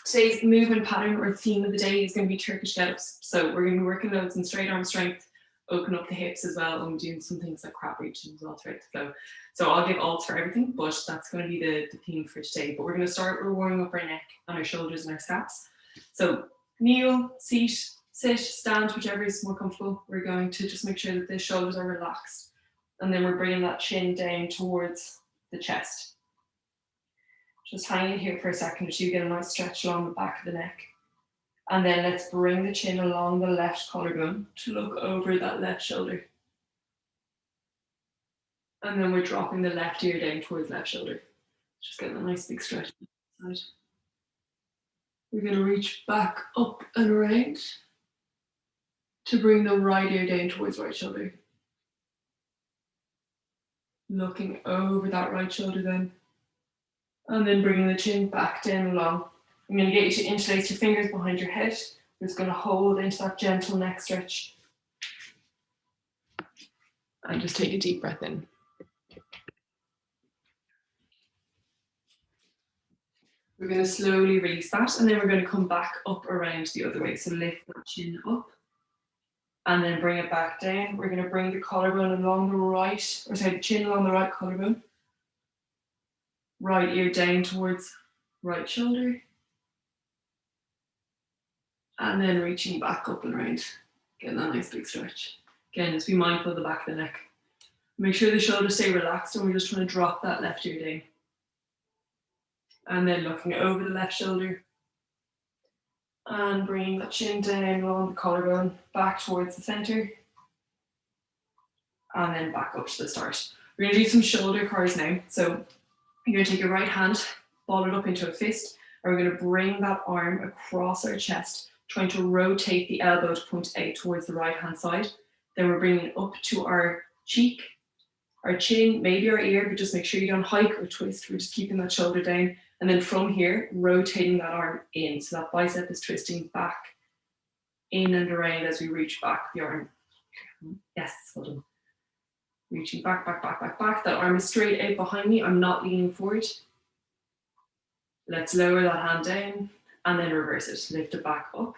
Today's movement pattern or theme of the day is going to be Turkish get-ups. So we're going to be working loads in straight arm strength, open up the hips as well, and we're doing some things like crab reaching as well throughout the flow. So I'll give alts for everything, but that's going to be the theme for today. But we're going to start, we're warming up our neck and our shoulders and our scaps. So kneel, seat, sit, stand, whichever is more comfortable. We're going to just make sure that the shoulders are relaxed. And then we're bringing that chin down towards the chest. Just hang it here for a second so you get a nice stretch along the back of the neck. And then let's bring the chin along the left collarbone to look over that left shoulder. And then we're dropping the left ear down towards left shoulder. Just getting a nice big stretch on the side. We're going to reach back up and around to bring the right ear down towards right shoulder. Looking over that right shoulder then. And then bringing the chin back down along. I'm going to get you to interlace your fingers behind your head. We're just going to hold into that gentle neck stretch. And just take a deep breath in. We're going to slowly release that, and then we're going to come back up around the other way. So lift the chin up, and then bring it back down. We're going to bring the collarbone along the right, or sorry, the chin along the right collarbone. Right ear down towards right shoulder. And then reaching back up and around. Getting that nice big stretch. Again, just be mindful of the back of the neck. Make sure the shoulders stay relaxed, and we're just trying to drop that left ear down. And then looking over the left shoulder. And bringing the chin down along the collarbone, back towards the center. And then back up to the start. We're going to do some shoulder curls now. So you're going to take your right hand, ball it up into a fist, and we're going to bring that arm across our chest, trying to rotate the elbow to point out towards the right hand side. Then we're bringing it up to our cheek, our chin, maybe our ear, but just make sure you don't hike or twist. We're just keeping that shoulder down. And then from here, rotating that arm in. So that bicep is twisting back in and around as we reach back the arm. Yes, well done. Reaching back, back, back, back, back. That arm is straight out behind me. I'm not leaning forward. Let's lower that hand down and then reverse it. Lift it back up.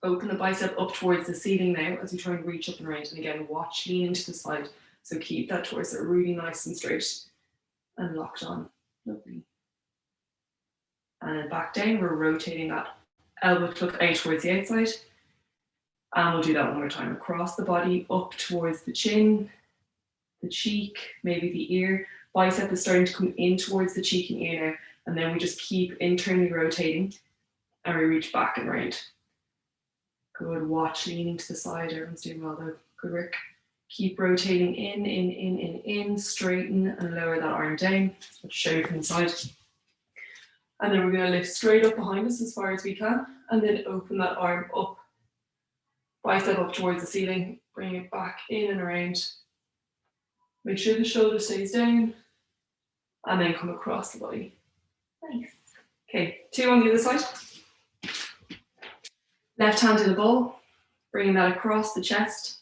Open the bicep up towards the ceiling now as we try and reach up and around. And again, watch, lean into the side. So keep that torso really nice and straight and locked on. Lovely. And then back down, we're rotating that elbow tuck out towards the outside. And we'll do that one more time. Across the body, up towards the chin, the cheek, maybe the ear. Bicep is starting to come in towards the cheek and ear now. And then we just keep internally rotating and we reach back and around. Good, watch, leaning to the side. Everyone's doing well though. Good work. Keep rotating in, straighten and lower that arm down. I'll show you from the side. And then we're going to lift straight up behind us as far as we can. And then open that arm up. Bicep up towards the ceiling, bring it back in and around. Make sure the shoulder stays down, and then come across the body. Nice. Okay, 2 on the other side. Left hand in a ball, bringing that across the chest.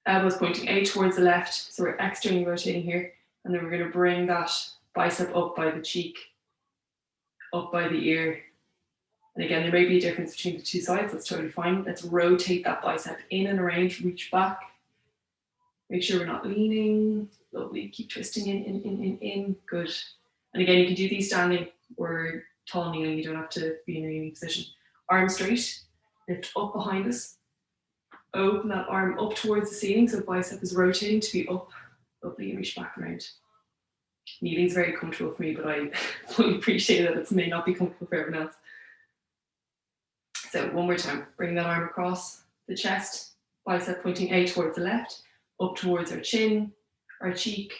Elbows pointing out towards the left, so we're externally rotating here. And then we're going to bring that bicep up by the cheek, up by the ear. And again, there may be a difference between the two sides. That's totally fine. Let's rotate that bicep in and around, reach back. Make sure we're not leaning. Lovely. Keep twisting in. Good. And again, you can do these standing or tall kneeling. You don't have to be in a kneeling position. Arm straight. Lift up behind us. Open that arm up towards the ceiling. So the bicep is rotating to be up. Lovely. And reach back around. Kneeling is very comfortable for me, but I fully appreciate that it may not be comfortable for everyone else. So one more time, bring that arm across the chest, bicep pointing out towards the left, up towards our chin, our cheek,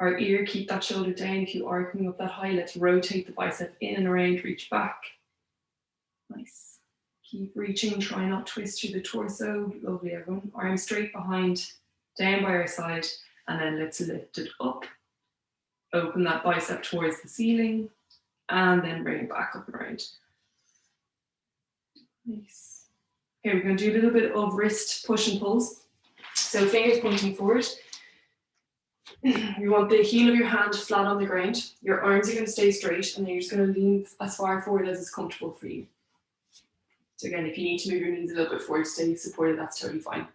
our ear. Keep that shoulder down. If you are coming up that high, let's rotate the bicep in and around, reach back. Nice. Keep reaching, try not to twist through the torso. Lovely, everyone. Arms straight behind, down by our side, and then let's lift it up. Open that bicep towards the ceiling, and then bring it back up and around. Nice. Okay, we're going to do a little bit of wrist push and pulls. So fingers pointing forward. You want the heel of your hand flat on the ground. Your arms are going to stay straight, and then you're just going to lean as far forward as is comfortable for you. So again, if you need to move your knees a little bit forward to stay supported, that's totally fine.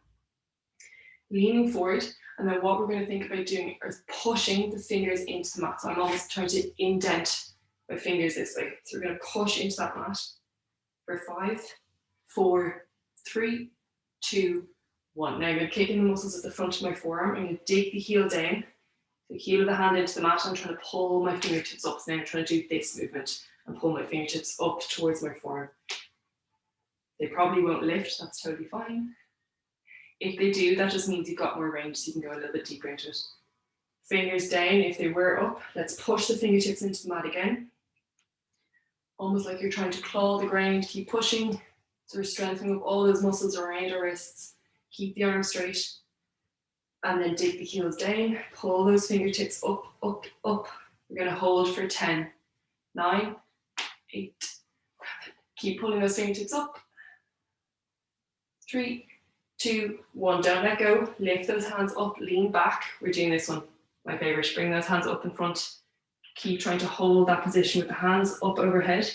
Leaning forward, and then what we're going to think about doing is pushing the fingers into the mat. So I'm almost trying to indent my fingers this way. So we're going to push into that mat for 5, 4, 3, 2, 1. Now I'm going to kick in the muscles at the front of my forearm. I'm going to dig the heel down, the heel of the hand into the mat. I'm trying to pull my fingertips up. So now I'm trying to do this movement and pull my fingertips up towards my forearm. They probably won't lift, that's totally fine. If they do, that just means you've got more range, so you can go a little bit deeper into it. Fingers down, if they were up, let's push the fingertips into the mat again. Almost like you're trying to claw the ground, keep pushing. So we're strengthening up all those muscles around our wrists. Keep the arms straight. And then dig the heels down, pull those fingertips up, up, up. We're gonna hold for 10, 9, 8, 7. Keep pulling those fingertips up. 3, 2, 1, don't let go. Lift those hands up, lean back. We're doing this one, my favorite. Bring those hands up in front. Keep trying to hold that position with the hands up overhead.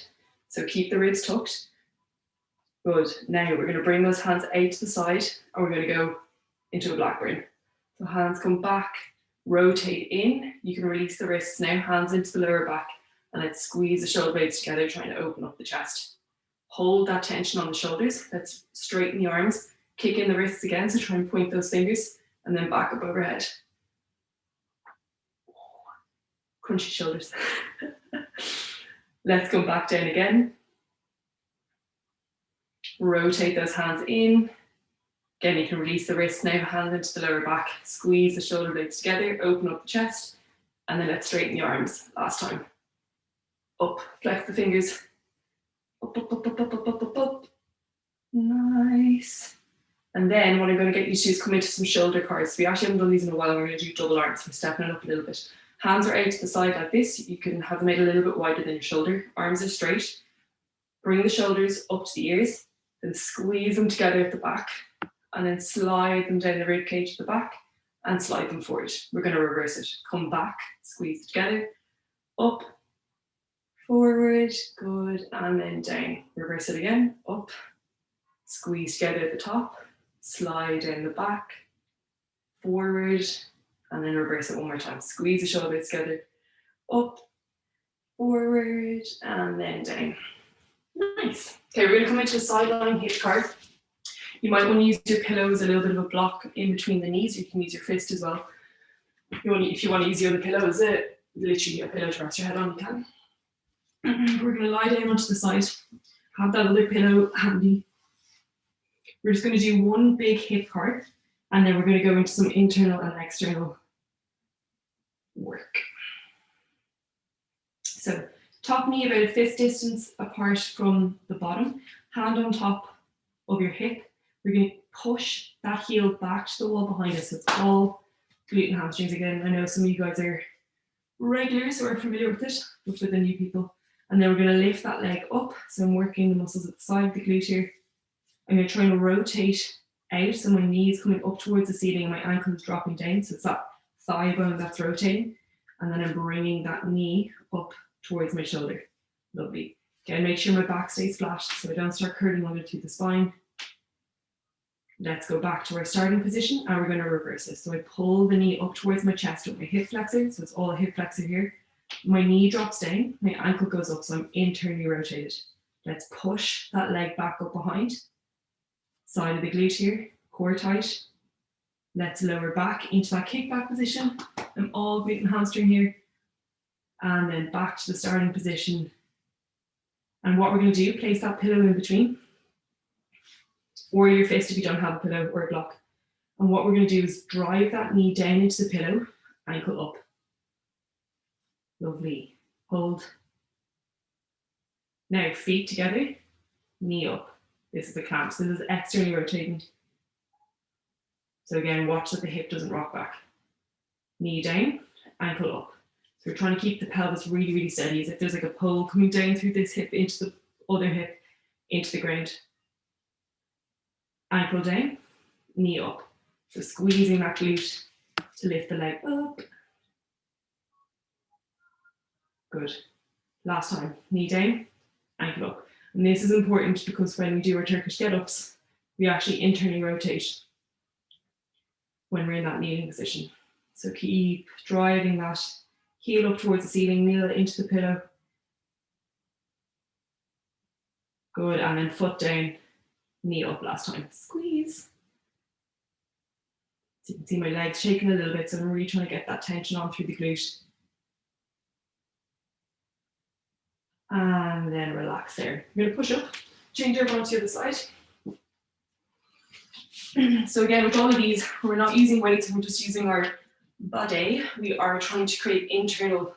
So keep the ribs tucked. Good. Now we're going to bring those hands out to the side, and we're going to go into a blackburn. So hands come back, rotate in. You can release the wrists now, hands into the lower back, and let's squeeze the shoulder blades together, trying to open up the chest. Hold that tension on the shoulders. Let's straighten the arms. Kick in the wrists again, so try and point those fingers, and then back up overhead. Crunchy shoulders. Let's come back down again. Rotate those hands in. Again, you can release the wrists now, hand into the lower back, squeeze the shoulder blades together, open up the chest, and then let's straighten the arms. Last time. Up, flex the fingers. Up, up, up, up, up, up, up, up, up. Nice. And then what I'm going to get you to do is come into some shoulder cards. We actually haven't done these in a while. We're going to do double arms. We're stepping it up a little bit. Hands are out to the side like this. You can have them made a little bit wider than your shoulder. Arms are straight. Bring the shoulders up to the ears. Then squeeze them together at the back. And then slide them down the rib cage at the back. And slide them forward. We're going to reverse it. Come back. Squeeze together. Up. Forward. Good. And then down. Reverse it again. Up. Squeeze together at the top. Slide down the back, forward, and then reverse it one more time. Squeeze the shoulder blades together, up, forward, and then down. Nice. Okay, we're going to come into a sideline hip card. You might want to use your pillow as a little bit of a block in between the knees. You can use your fist as well. If you want to use the other pillow as literally a pillow to rest your head on, you can. We're going to lie down onto the side. Have that other pillow handy. We're just going to do one big hip card, and then we're going to go into some internal and external work. So top knee about a fist distance apart from the bottom, hand on top of your hip. We're going to push that heel back to the wall behind us. So it's all glute and hamstrings again. I know some of you guys are regulars who are familiar with it, but for the new people. And then we're going to lift that leg up. So I'm working the muscles at the side of the glute here. I'm going to try and rotate out, so my knee is coming up towards the ceiling and my ankle is dropping down, so it's that thigh bone that's rotating, and then I'm bringing that knee up towards my shoulder. Lovely. Again, make sure my back stays flat so I don't start curling under through the spine. Let's go back to our starting position, and we're going to reverse this. So I pull the knee up towards my chest with my hip flexor, so it's all a hip flexor here. My knee drops down, my ankle goes up, so I'm internally rotated. Let's push that leg back up behind. Side of the glute here, core tight. Let's lower back into that kickback position. I'm all glute and hamstring here. And then back to the starting position. And what we're going to do, place that pillow in between. Or your fist if you don't have a pillow or a block. And what we're going to do is drive that knee down into the pillow, ankle up. Lovely. Hold. Now feet together, knee up. This is the clamp, so this is externally rotating. So again, watch that the hip doesn't rock back. Knee down, ankle up. So we're trying to keep the pelvis really, really steady, as if there's like a pole coming down through this hip into the other hip, into the ground. Ankle down, knee up. So squeezing that glute to lift the leg up. Good. Last time, knee down, ankle up. And this is important because when we do our Turkish get-ups, we actually internally rotate when we're in that kneeling position. So keep driving that heel up towards the ceiling, kneel into the pillow. Good, and then foot down, knee up last time. Squeeze. So you can see my legs shaking a little bit, so I'm really trying to get that tension on through the glute. And then relax there. We're going to push up, change over onto the other side. So again, with all of these, we're not using weights, we're just using our body. We are trying to create internal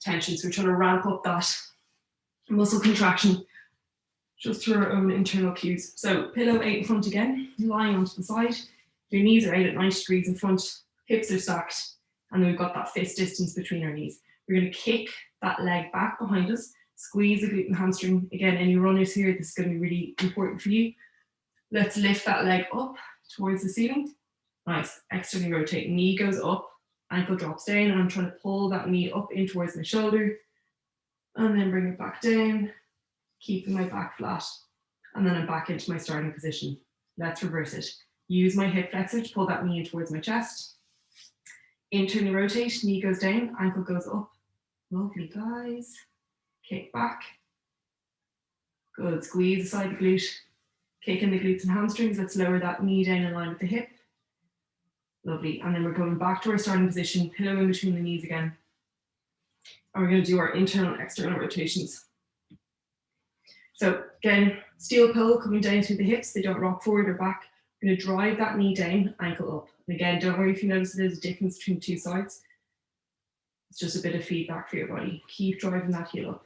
tension. So we're trying to ramp up that muscle contraction just through our own internal cues. So pillow out in front again, lying onto the side. Your knees are out at 90 degrees in front, hips are stacked, and then we've got that fist distance between our knees. We're going to kick that leg back behind us, squeeze the glute and hamstring. Again, any runners here, this is going to be really important for you. Let's lift that leg up towards the ceiling. Nice, externally rotate, knee goes up, ankle drops down, and I'm trying to pull that knee up in towards my shoulder, and then bring it back down, keeping my back flat, and then I'm back into my starting position. Let's reverse it. Use my hip flexor to pull that knee in towards my chest. Internally rotate, knee goes down, ankle goes up. Lovely, guys. Kick back. Good, squeeze aside the glute. Kick in the glutes and hamstrings. Let's lower that knee down in line with the hip. Lovely, and then we're going back to our starting position, pillow in between the knees again. And we're going to do our internal and external rotations. So again, steel pole coming down through the hips, they don't rock forward or back. We're going to drive that knee down, ankle up. And again, don't worry if you notice there's a difference between two sides. It's just a bit of feedback for your body. Keep driving that heel up.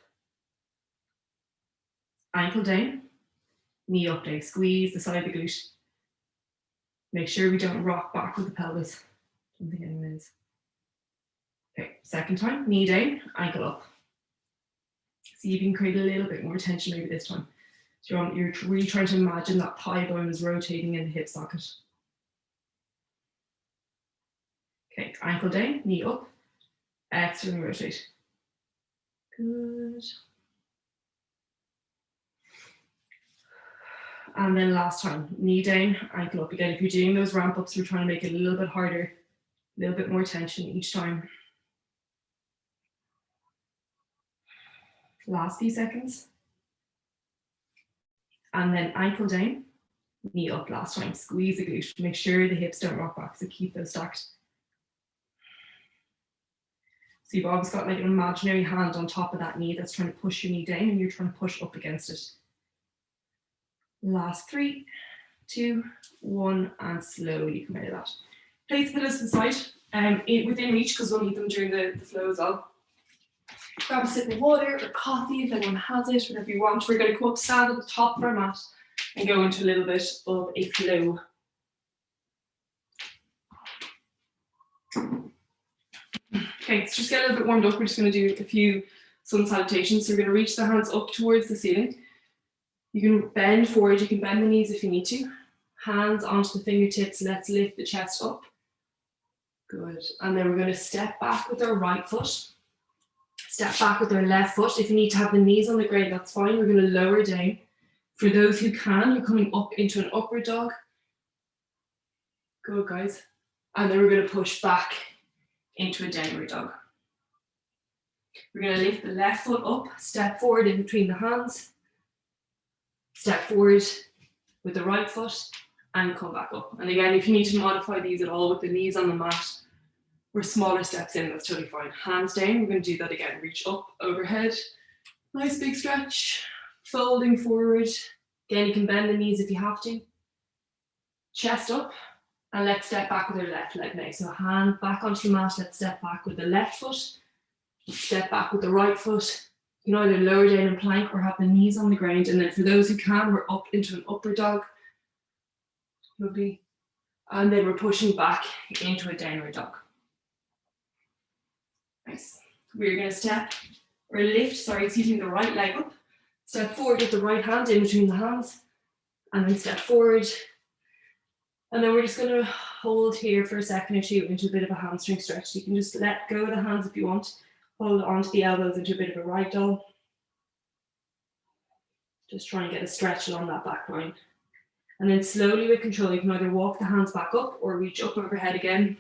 Ankle down, knee up now. Squeeze the side of the glute. Make sure we don't rock back with the pelvis. Don't think anyone is. Okay, second time, knee down, ankle up. See if you can create a little bit more tension maybe this time. So you're really trying to imagine that thigh bone is rotating in the hip socket. Okay, ankle down, knee up, externally rotate. Good. And then last time, knee down, ankle up. Again, if you're doing those ramp ups, we're trying to make it a little bit harder, a little bit more tension each time. Last few seconds. And then ankle down, knee up last time. Squeeze the glute. Make sure the hips don't rock back, so keep those stacked. So you've always got like an imaginary hand on top of that knee that's trying to push your knee down and you're trying to push up against it. Last 3, 2, 1, and slowly come out of that. Place the pillows to the side, within reach because we'll need them during the flow as well. Grab a sip of water or coffee if anyone has it, whatever you want. We're going to come up, stand at the top of our mat and go into a little bit of a flow. Okay, let's just get a little bit warmed up. We're just going to do a few sun salutations. So we're going to reach the hands up towards the ceiling. You can bend forward, you can bend the knees if you need to. Hands onto the fingertips, let's lift the chest up. Good, and then we're going to step back with our right foot. Step back with our left foot. If you need to have the knees on the ground, that's fine. We're going to lower down. For those who can, you're coming up into an upward dog. Good, guys. And then we're going to push back into a downward dog. We're going to lift the left foot up, step forward in between the hands. Step forward with the right foot and come back up. And again, if you need to modify these at all with the knees on the mat, or smaller steps in, that's totally fine. Hands down, we're going to do that again. Reach up, overhead. Nice big stretch. Folding forward. Again, you can bend the knees if you have to. Chest up. And let's step back with our left leg now. So hand back onto the mat. Let's step back with the left foot. Step back with the right foot. You can either lower down and plank or have the knees on the ground. And then for those who can, we're up into an upward dog. Lovely. And then we're pushing back into a downward dog. Nice. We're going to step or lift, the right leg up. Step forward with the right hand in between the hands. And then step forward. And then we're just going to hold here for a second or two into a bit of a hamstring stretch. You can just let go of the hands if you want. Hold onto the elbows into a bit of a ragdoll. Just try and get a stretch along that back line. And then slowly with control, you can either walk the hands back up or reach up overhead again.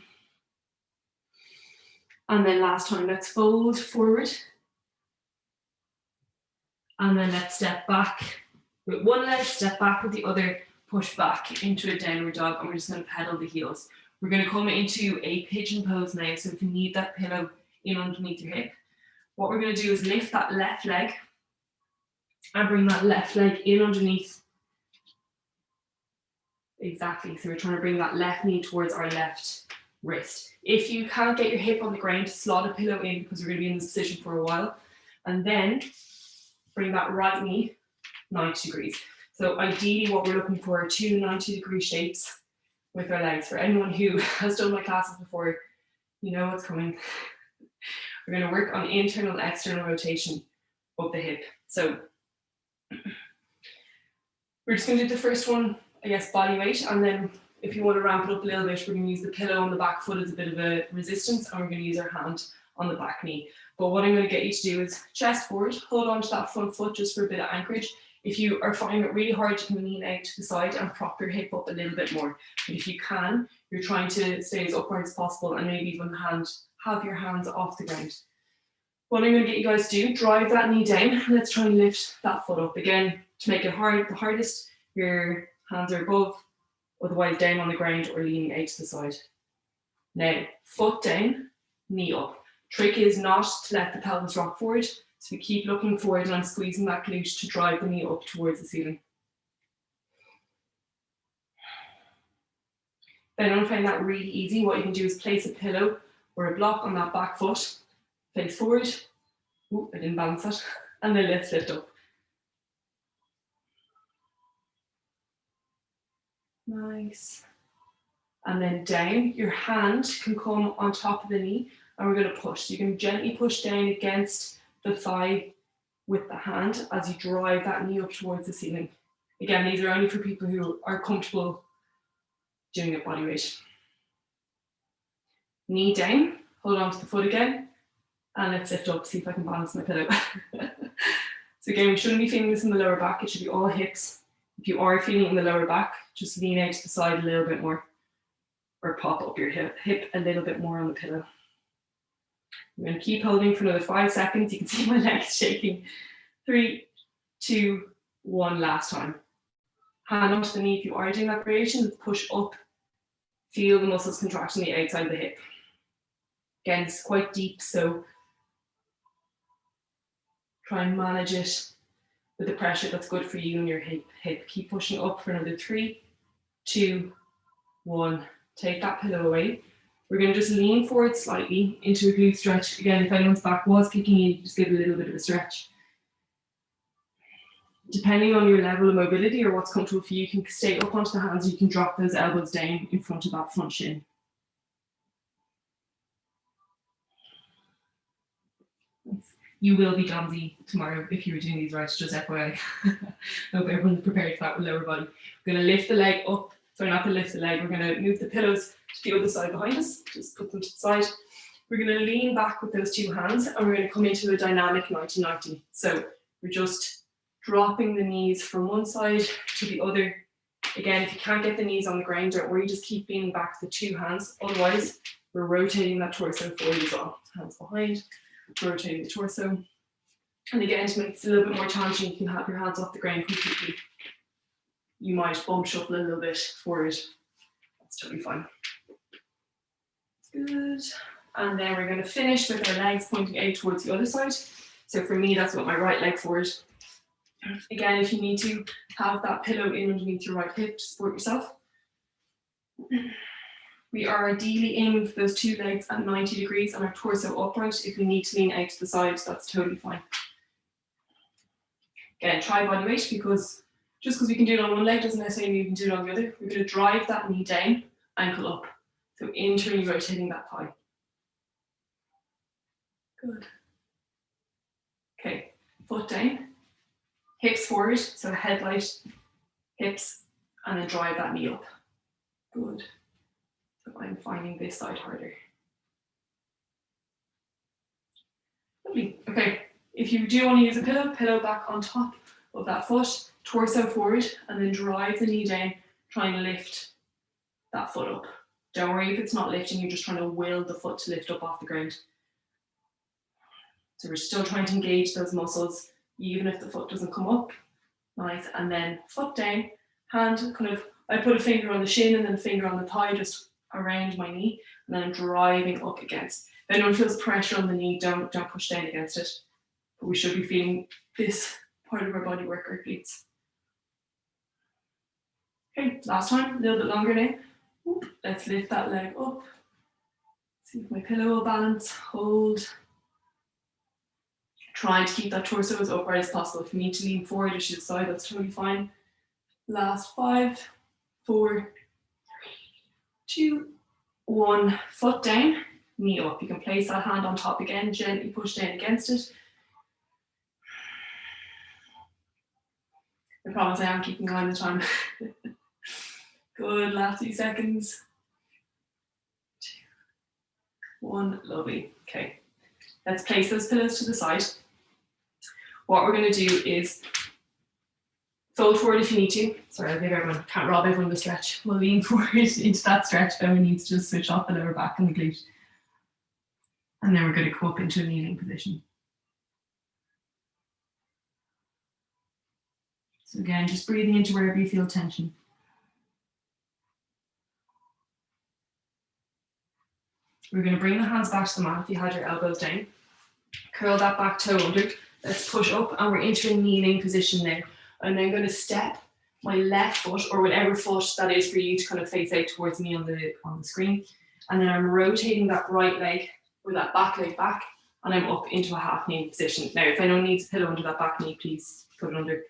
And then last time, let's fold forward. And then let's step back with one leg, step back with the other, push back into a downward dog, and we're just going to pedal the heels. We're going to come into a pigeon pose now, so if you need that pillow in underneath your hip, what we're going to do is lift that left leg and bring that left leg in underneath. Exactly, so we're trying to bring that left knee towards our left wrist. If you can't get your hip on the ground, slot a pillow in, because we're going to be in this position for a while, and then bring that right knee 90 degrees. So ideally what we're looking for are two 90-degree shapes with our legs. For anyone who has done my classes before, you know what's coming. We're going to work on internal and external rotation of the hip. So we're just going to do the first one, I guess, body weight, and then if you want to ramp it up a little bit, we're going to use the pillow on the back foot as a bit of a resistance, and we're going to use our hand on the back knee. But what I'm going to get you to do is chest forward, hold on to that front foot just for a bit of anchorage. If you are finding it really hard, you can lean out to the side and prop your hip up a little bit more. But if you can, you're trying to stay as upright as possible and maybe even have your hands off the ground. What I'm going to get you guys to do, drive that knee down, and let's try and lift that foot up. Again, to make it hard, the hardest, your hands are above, otherwise down on the ground or leaning out to the side. Now, foot down, knee up. Trick is not to let the pelvis rock forward, so we keep looking forward and I'm squeezing that glute to drive the knee up towards the ceiling. If anyone find that really easy, what you can do is place a pillow or a block on that back foot, face forward. Ooh, I didn't balance that. And then let's lift up. Nice. And then down, your hand can come on top of the knee and we're going to push. So you can gently push down against the thigh with the hand as you drive that knee up towards the ceiling. Again, these are only for people who are comfortable doing it body weight. Knee down, hold on to the foot again, and let's lift up, see if I can balance my pillow. So again, we shouldn't be feeling this in the lower back, it should be all hips. If you are feeling it in the lower back, just lean out to the side a little bit more, or pop up your hip a little bit more on the pillow. I'm going to keep holding for another 5 seconds. You can see my legs shaking. 3, 2, 1, last time. Hand onto the knee if you are doing that variation, push up. Feel the muscles contract on the outside of the hip. Again, it's quite deep, so try and manage it with the pressure that's good for you and your hip. Keep pushing up for another 3, 2, 1. Take that pillow away. We're going to just lean forward slightly into a glute stretch. Again, if anyone's back was kicking in, just give it a little bit of a stretch. Depending on your level of mobility or what's comfortable for you, you can stay up onto the hands, you can drop those elbows down in front of that front shin. You will be Johnsy tomorrow if you were doing these right, just FYI. I hope everyone's prepared for that with lower body. We're going to lift the leg up. Sorry, not to lift the leg. We're going to move the pillows to the other side behind us. Just put them to the side. We're going to lean back with those two hands and we're going to come into a dynamic 90-90. So we're just dropping the knees from one side to the other. Again, if you can't get the knees on the ground, don't worry, just keep leaning back with the two hands. Otherwise, we're rotating that torso forward as well. Hands behind, rotating the torso. And again, to make this a little bit more challenging, you can have your hands off the ground completely. You might bump shuffle a little bit forward. That's totally fine. Good. And then we're going to finish with our legs pointing out towards the other side. So for me, that's with my right leg forward. Again, if you need to, have that pillow in underneath your right hip to support yourself. We are ideally aiming for those two legs at 90 degrees and our torso upright. If we need to lean out to the side, that's totally fine. Again, try body weight, because just because we can do it on one leg doesn't necessarily mean we can do it on the other. We're going to drive that knee down, ankle up. So internally rotating that thigh. Good. Okay, foot down, hips forward, so headlight, hips, and then drive that knee up. Good. So I'm finding this side harder. Lovely. Okay, if you do want to use a pillow back on top of that foot, torso forward, and then drive the knee down, trying to lift that foot up. Don't worry if it's not lifting, you're just trying to will the foot to lift up off the ground. So we're still trying to engage those muscles, even if the foot doesn't come up. Nice, and then foot down, hand kind of, I put a finger on the shin and then a finger on the thigh, just around my knee, and then I'm driving up against. If anyone feels pressure on the knee, don't push down against it. But we should be feeling this part of our body work our glutes. Okay, last time, a little bit longer now. Let's lift that leg up. See if my pillow will balance, hold. Try to keep that torso as upright as possible. If you need to lean forward or to the side, that's totally fine. Last 5, 4, 3, 2, 1. Foot down, knee up. You can place that hand on top again, gently push down against it. I promise I am keeping on the time. Good, last few seconds. 2, 1, lovely. Okay, let's place those pillows to the side. What we're going to do is fold forward if you need to. Sorry, I'll give everyone, can't rob everyone the stretch. We'll lean forward into that stretch, then we need to just switch off the lower back and the glute. And then we're going to come up into a kneeling position. So again, just breathing into wherever you feel tension. We're going to bring the hands back to the mat if you had your elbows down. Curl that back toe under. Let's push up and we're into a kneeling position now. I'm then going to step my left foot, or whatever foot that is for you, to kind of face out towards me on the screen. And then I'm rotating that right leg, or that back leg back, and I'm up into a half knee position. Now, if anyone needs a pillow under that back knee, please put it under.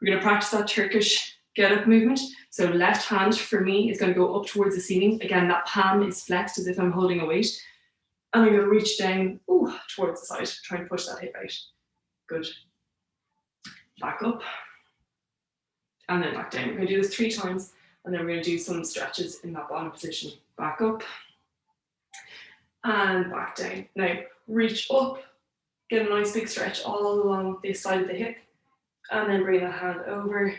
We're going to practice that Turkish Get Up movement. So left hand for me is going to go up towards the ceiling. Again, that palm is flexed as if I'm holding a weight. And I'm going to reach down towards the side, try and push that hip out. Good. Back up. And then back down. We're going to do this 3 times, and then we're going to do some stretches in that bottom position. Back up. And back down. Now, reach up. Get a nice big stretch all along this side of the hip. And then bring that hand over.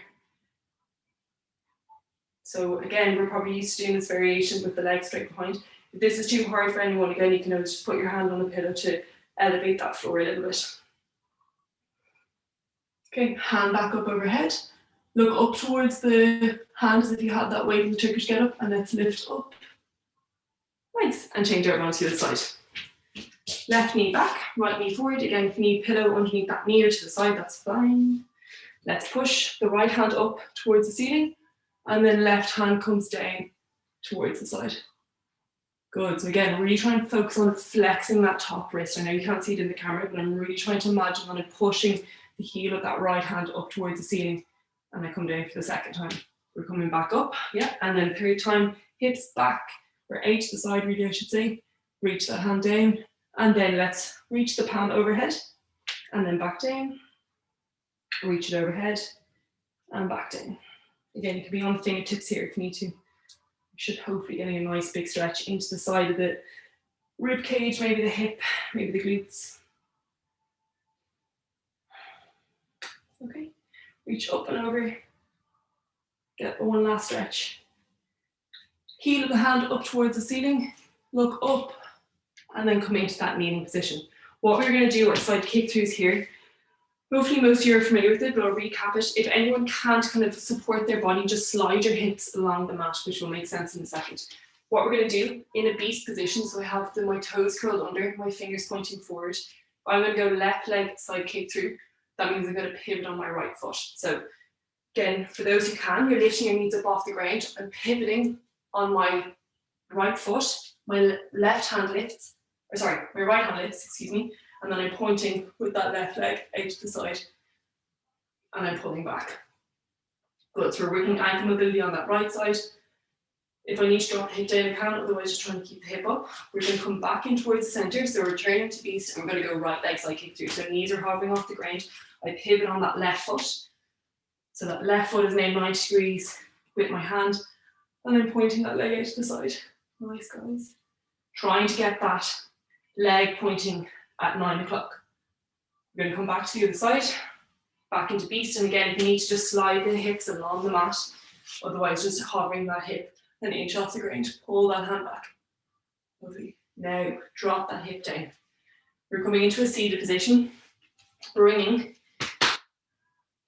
So again, we're probably used to doing this variation with the leg straight behind. If this is too hard for anyone, again, you can always just put your hand on the pillow to elevate that floor a little bit. Okay, hand back up overhead. Look up towards the hand as if you had that weight in the Turkish Get Up, and let's lift up. Nice, and change over onto the other side. Left knee back, right knee forward. Again, if you need pillow underneath that knee or to the side, that's fine. Let's push the right hand up towards the ceiling, and then left hand comes down towards the side. Good, so again, really trying to focus on flexing that top wrist. I know you can't see it in the camera, but I'm really trying to imagine that I'm pushing the heel of that right hand up towards the ceiling, and I come down for the second time. We're coming back up, yeah, and then third time, hips back, or out to the side really, I should say. Reach that hand down, and then let's reach the palm overhead, and then back down. Reach it overhead, and back down. Again, you can be on the fingertips here if you need to. You should hopefully getting a nice big stretch into the side of the rib cage, maybe the hip, maybe the glutes. Okay, reach up and over. Get one last stretch. Heel of the hand up towards the ceiling. Look up, and then come into that kneeling position. What we're going to do are side kick throughs here. Hopefully most of you are familiar with it, but I'll recap it. If anyone can't kind of support their body, just slide your hips along the mat, which will make sense in a second. What we're going to do in a beast position, so I have my toes curled under, my fingers pointing forward. I'm going to go left leg side kick through. That means I'm going to pivot on my right foot. So again, for those who can, you're lifting your knees up off the ground. I'm pivoting on my right foot. My left hand lifts, my right hand lifts, excuse me. And then I'm pointing with that left leg out to the side, and I'm pulling back. Good, so we're working ankle mobility on that right side. If I need to drop the hip down, I can, otherwise just trying to keep the hip up. We're going to come back in towards the centre, so we're turning to beast, and we're going to go right leg side kick through. So knees are hovering off the ground. I pivot on that left foot. So that left foot is now 90 degrees with my hand, and I'm pointing that leg out to the side. Nice, guys. Trying to get that leg pointing at 9 o'clock. We're going to come back to the other side, back into beast. And again, if you need to just slide the hips along the mat, otherwise just hovering that hip an inch off the ground, pull that hand back. Lovely. Now drop that hip down. We're coming into a seated position, bringing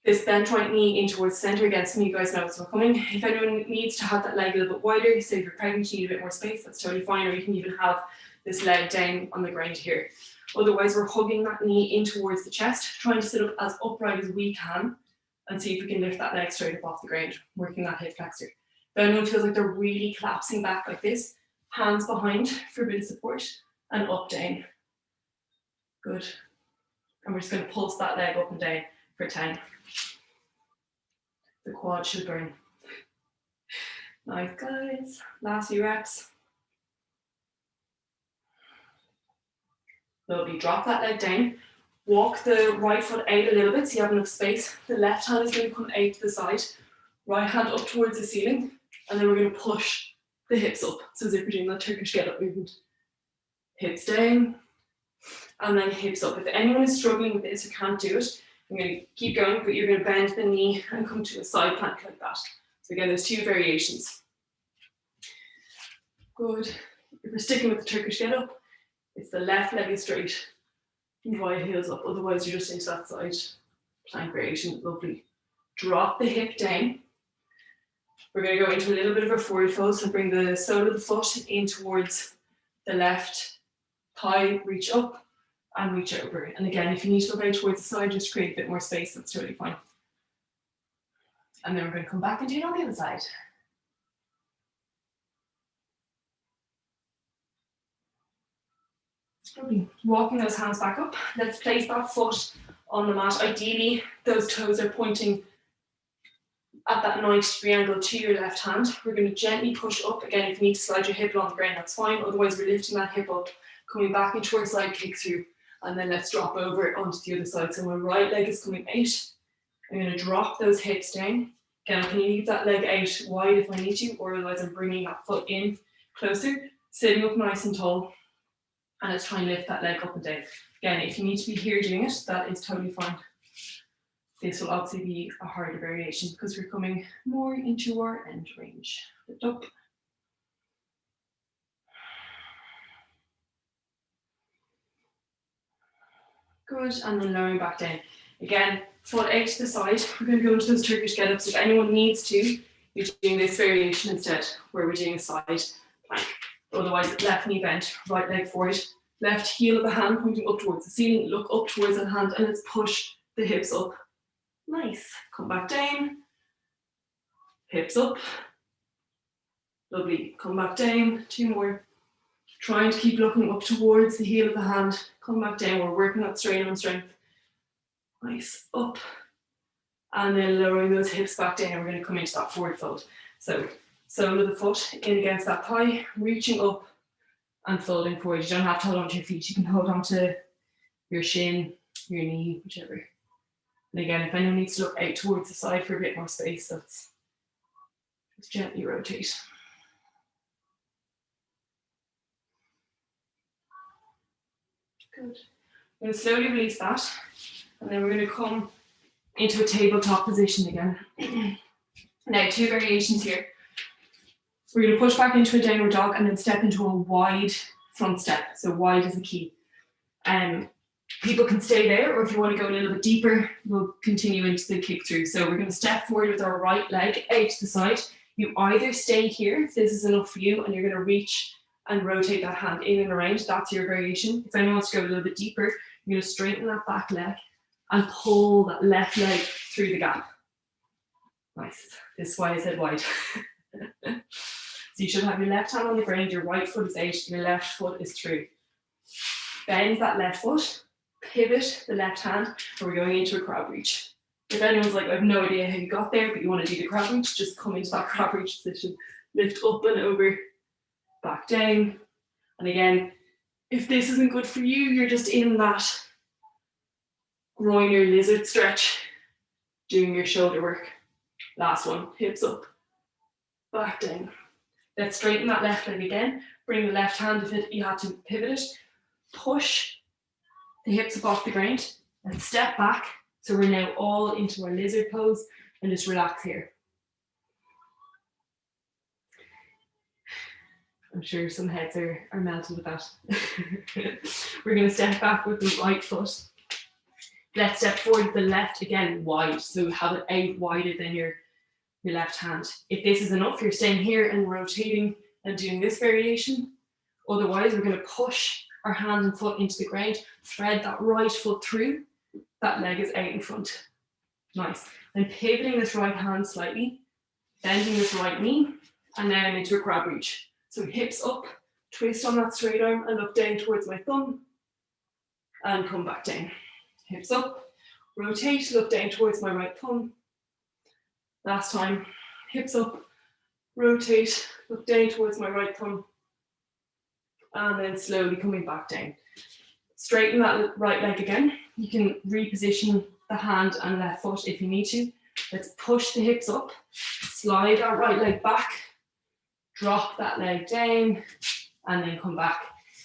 this bent right knee in towards the center again. Some of you guys know what's coming. If anyone needs to have that leg a little bit wider, say if you're pregnant, you need a bit more space, that's totally fine. Or you can even have this leg down on the ground here. Otherwise, we're hugging that knee in towards the chest, trying to sit up as upright as we can and see if we can lift that leg straight up off the ground, working that hip flexor. If anyone feels like they're really collapsing back like this, hands behind for a bit of support and up, down. Good. And we're just going to pulse that leg up and down for 10. The quad should burn. Nice, guys. Last few reps. Lovely. Drop that leg down. Walk the right foot out a little bit so you have enough space. The left hand is going to come out to the side. Right hand up towards the ceiling. And then we're going to push the hips up. So as if we're doing that Turkish Get Up movement. Hips down. And then hips up. If anyone is struggling with this or can't do it, I'm going to keep going, but you're going to bend the knee and come to a side plank like that. So again, there's 2 variations. Good. If we're sticking with the Turkish Get Up, it's the left leg is straight and right heels up. Otherwise, you're just into that side plank variation. Lovely. Drop the hip down. We're going to go into a little bit of a forward fold. So bring the sole of the foot in towards the left thigh, reach up and reach over. And again, if you need to look out towards the side, just create a bit more space, that's totally fine. And then we're going to come back and do it on the other side. Lovely. Walking those hands back up. Let's place that foot on the mat. Ideally, those toes are pointing at that 90-degree angle to your left hand. We're going to gently push up. Again, if you need to slide your hip along the ground, that's fine. Otherwise, we're lifting that hip up, coming back into our side kick through. And then let's drop over onto the other side. So my right leg is coming out. I'm going to drop those hips down. Again, I can leave that leg out wide if I need to, or otherwise I'm bringing that foot in closer, sitting up nice and tall. And let's try and lift that leg up and down. Again, if you need to be here doing it, that is totally fine. This will obviously be a harder variation because we're coming more into our end range. Lift up. Good, and then lowering back down. Again, foot out to the side. We're going to go into those Turkish get-ups. If anyone needs to, you're doing this variation instead, where we're doing a side plank. Otherwise, left knee bent, right leg forward, left heel of the hand pointing up towards the ceiling, look up towards that hand, and let's push the hips up. Nice. Come back down. Hips up. Lovely. Come back down. 2 more. Trying to keep looking up towards the heel of the hand. Come back down. We're working that strain and strength. Nice. Up. And then lowering those hips back down. And we're going to come into that forward fold. So, sole of the foot in against that thigh, reaching up and folding forward. You don't have to hold onto your feet. You can hold onto your shin, your knee, whichever. And again, if anyone needs to look out towards the side for a bit more space, let's just gently rotate. Good. I'm going to slowly release that, and then we're going to come into a tabletop position again. Now, 2 variations here. We're going to push back into a downward dog and then step into a wide front step. So wide is the key. People can stay there, or if you want to go a little bit deeper, we'll continue into the kick through. So we're going to step forward with our right leg out to the side. You either stay here, if this is enough for you, and you're going to reach and rotate that hand in and around. That's your variation. If anyone wants to go a little bit deeper, you're going to straighten that back leg and pull that left leg through the gap. Nice. This is why I said wide. So you should have your left hand on the ground, your right foot is out, your left foot is through. Bend that left foot, pivot the left hand, and we're going into a crab reach. If anyone's like, I have no idea how you got there, but you want to do the crab reach, just come into that crab reach position. Lift up and over, back down. And again, if this isn't good for you, you're just in that groin or lizard stretch, doing your shoulder work. Last one, hips up, back down. Let's straighten that left leg again. Bring the left hand if you had to pivot it. Push the hips up off the ground. Let's step back. So we're now all into our lizard pose and just relax here. I'm sure some heads are melted with that. We're going to step back with the right foot. Let's step forward with the left again, wide. So have it out wider than your left hand. If this is enough, you're staying here and rotating and doing this variation. Otherwise, we're going to push our hand and foot into the ground, thread that right foot through. That leg is out in front. Nice. And pivoting this right hand slightly, bending this right knee, and now I'm into a crab reach. So hips up, twist on that straight arm and look down towards my thumb and come back down. Hips up, rotate, look down towards my right thumb. Last time, hips up, rotate, look down towards my right thumb. And then slowly coming back down. Straighten that right leg again. You can reposition the hand and left foot if you need to. Let's push the hips up, slide that right leg back, drop that leg down, and then come back.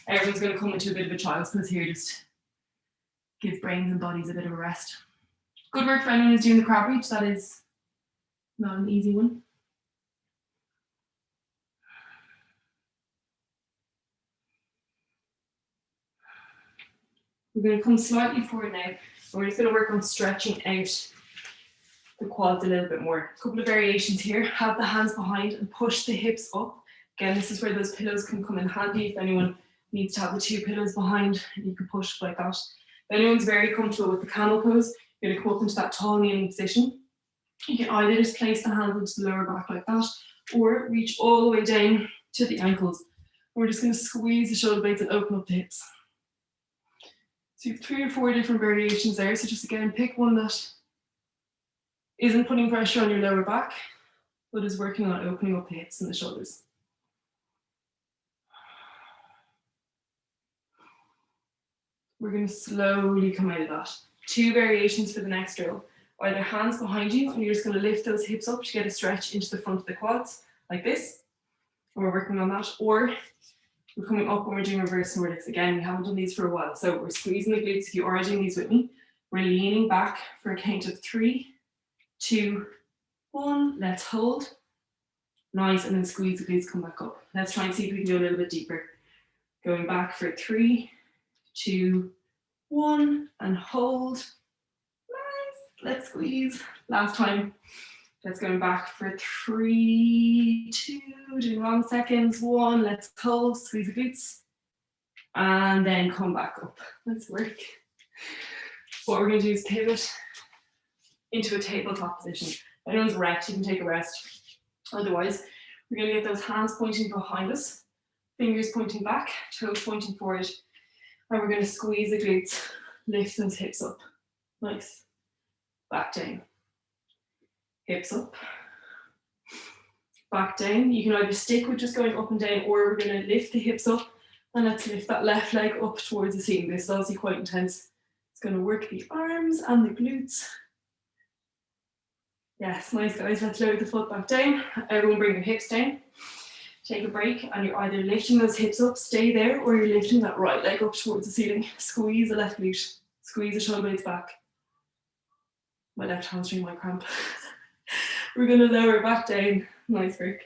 Everyone's going to come into a bit of a child's pose here, just give brains and bodies a bit of a rest. Good work for anyone who's doing the crab reach. That is not an easy one. We're going to come slightly forward now, and we're just going to work on stretching out the quads a little bit more. A couple of variations here. Have the hands behind and push the hips up. Again, this is where those pillows can come in handy. If anyone needs to have the two pillows behind, you can push like that. If anyone's very comfortable with the camel pose, you're going to come up into that tall kneeling position. You can either just place the hands into the lower back like that, or reach all the way down to the ankles. We're just going to squeeze the shoulder blades and open up the hips. So you have 3 or 4 different variations there. So just again, pick one that isn't putting pressure on your lower back, but is working on opening up the hips and the shoulders. We're going to slowly come out of that. 2 variations for the next drill. Either hands behind you, and you're just going to lift those hips up to get a stretch into the front of the quads, like this. And we're working on that. Or we're coming up and we're doing reverse Nordics. Again, we haven't done these for a while. So we're squeezing the glutes. If you are doing these with me, we're leaning back for a count of 3, 2, 1. Let's hold. Nice, and then squeeze the glutes, come back up. Let's try and see if we can go a little bit deeper. Going back for 3, 2, 1, and hold. Nice. Let's squeeze. Last time. Let's go back for 3, 2, doing long seconds. 1, let's hold, squeeze the glutes. And then come back up. Let's work. What we're going to do is pivot into a tabletop position. If anyone's wrecked, you can take a rest. Otherwise, we're going to get those hands pointing behind us, fingers pointing back, toes pointing forward. And we're going to squeeze the glutes, lift those hips up. Nice. Back down. Hips up. Back down. You can either stick with just going up and down, or we're going to lift the hips up and let's lift that left leg up towards the ceiling. This is obviously quite intense. It's going to work the arms and the glutes. Yes, nice guys. Let's lower the foot back down. Everyone bring your hips down. Take a break, and you're either lifting those hips up, stay there, or you're lifting that right leg up towards the ceiling. Squeeze the left glute. Squeeze the shoulder blades back. My left hamstring might cramp. We're going to lower back down. Nice work.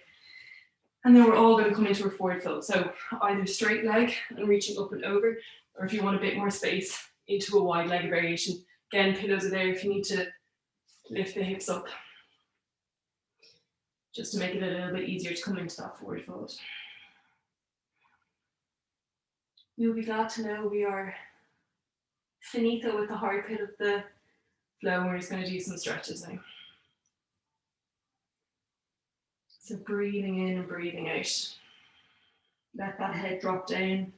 And then we're all going to come into a forward fold. So either straight leg and reaching up and over, or if you want a bit more space, into a wide leg variation. Again, pillows are there if you need to lift the hips up, just to make it a little bit easier to come into that forward fold. You'll be glad to know we are finito with the hard bit of the flow, and we're just going to do some stretches now. So breathing in and breathing out. Let that head drop down.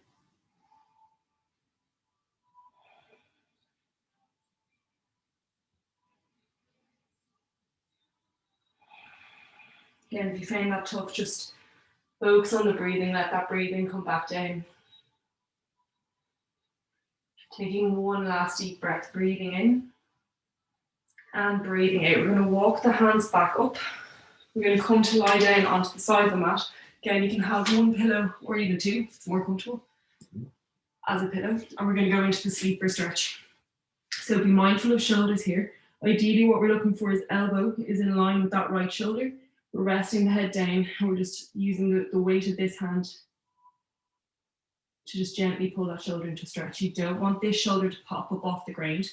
Again, if you find that tough, just focus on the breathing. Let that breathing come back down. Taking one last deep breath, breathing in and breathing out. We're going to walk the hands back up. We're going to come to lie down onto the side of the mat. Again, you can have one pillow or even 2 if it's more comfortable as a pillow. And we're going to go into the sleeper stretch. So be mindful of shoulders here. Ideally, what we're looking for is elbow is in line with that right shoulder. We're resting the head down and we're just using the weight of this hand to just gently pull that shoulder into stretch. You don't want this shoulder to pop up off the ground.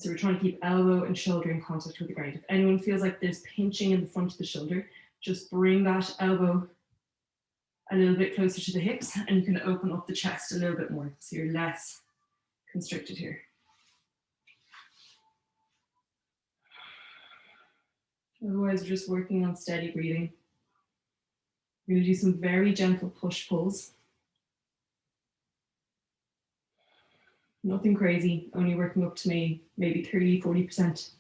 So we're trying to keep elbow and shoulder in contact with the ground. If anyone feels like there's pinching in the front of the shoulder, just bring that elbow a little bit closer to the hips and you can open up the chest a little bit more. So you're less constricted here. Otherwise, we're just working on steady breathing. We're going to do some very gentle push-pulls. Nothing crazy, only working up to maybe 30-40%.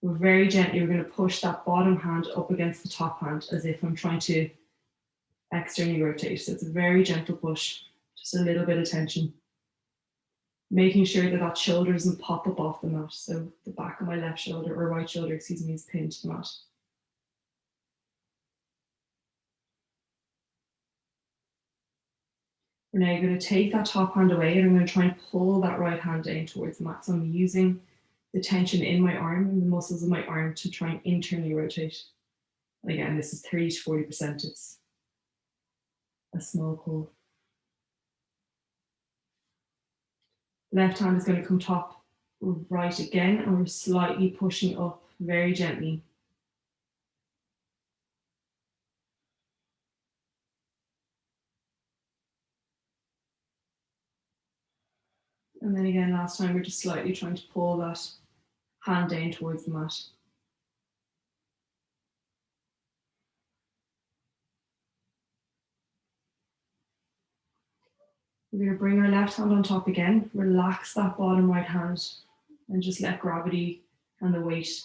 We're very gently, we're going to push that bottom hand up against the top hand as if I'm trying to externally rotate. So it's a very gentle push, just a little bit of tension. Making sure that that shoulder doesn't pop up off the mat. So the back of my left shoulder, or right shoulder, excuse me, is pinned to the mat. We're now going to take that top hand away and I'm going to try and pull that right hand down towards the mat. So I'm using the tension in my arm and the muscles of my arm to try and internally rotate. And again, this is 30-40%. It's a small pull. Left hand is going to come top right again and we're slightly pushing up very gently. And then again, last time we're just slightly trying to pull that hand down towards the mat. We're going to bring our left hand on top again, relax that bottom right hand and just let gravity and the weight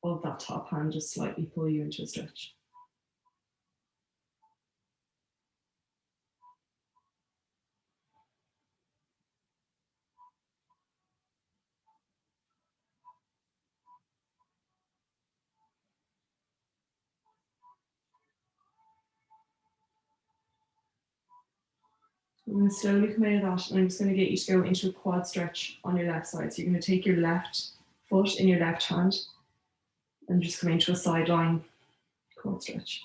of that top hand just slightly pull you into a stretch. We're going to slowly come out of that and I'm just going to get you to go into a quad stretch on your left side. So you're going to take your left foot in your left hand and just come into a sideline quad stretch.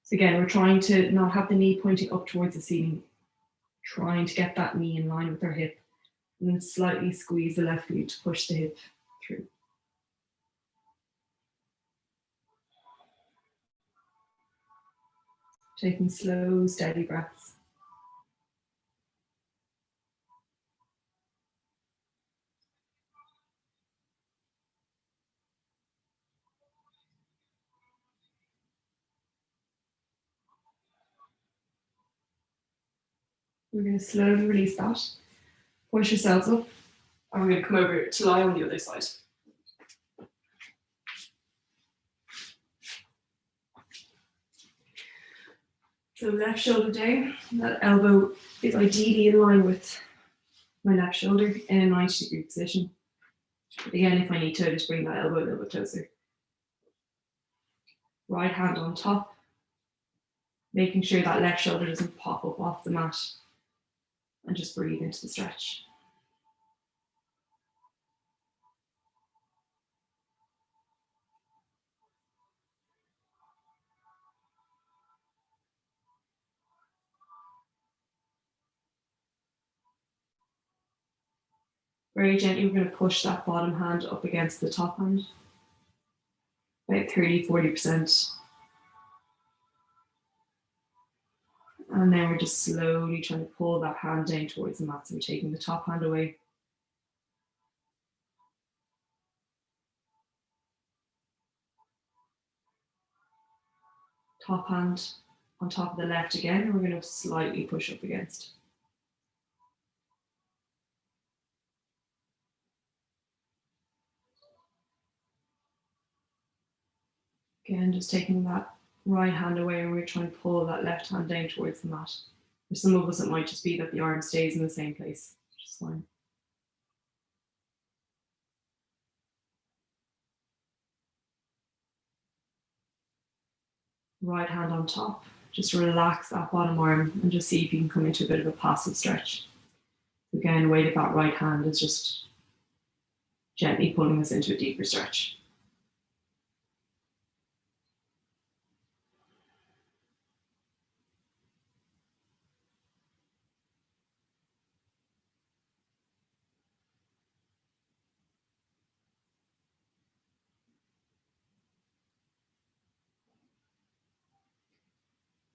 So again, we're trying to not have the knee pointing up towards the ceiling, trying to get that knee in line with our hip and then slightly squeeze the left glute to push the hip through. Taking slow, steady breaths. We're going to slowly release that. Push yourselves up. And we're going to come over to lie on the other side. So left shoulder down. That elbow is ideally in line with my left shoulder in a 90-degree position. But again, if I need to, just bring that elbow a little bit closer. Right hand on top. Making sure that left shoulder doesn't pop up off the mat. And just breathe into the stretch. Very gently, we're going to push that bottom hand up against the top hand. About 30-40%. And then we're just slowly trying to pull that hand down towards the mat. So we're taking the top hand away. Top hand on top of the left again, and we're going to slightly push up against. Again, just taking that right hand away and we're trying to pull that left hand down towards the mat. For some of us, it might just be that the arm stays in the same place, which is fine. Right hand on top. Just relax that bottom arm and just see if you can come into a bit of a passive stretch. Again, weight of that right hand is just gently pulling us into a deeper stretch.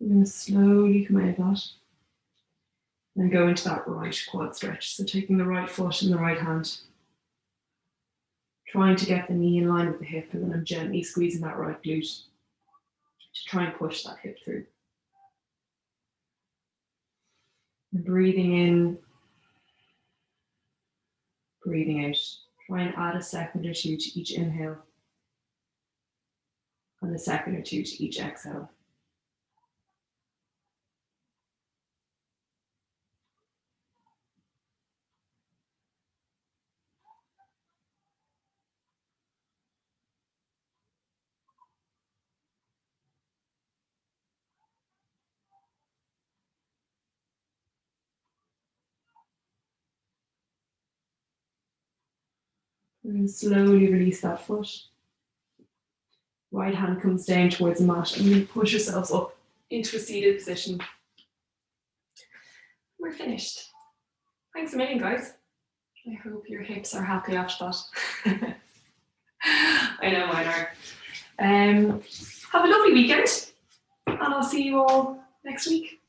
We're going to slowly come out of that and go into that right quad stretch. So taking the right foot in the right hand, trying to get the knee in line with the hip, and then I'm gently squeezing that right glute to try and push that hip through. And breathing in, breathing out. Try and add a second or two to each inhale and a second or two to each exhale. And slowly release that foot. Right hand comes down towards the mat and we push ourselves up into a seated position. We're finished. Thanks a million, guys. I hope your hips are happy after that. I know mine are. Have a lovely weekend, and I'll see you all next week.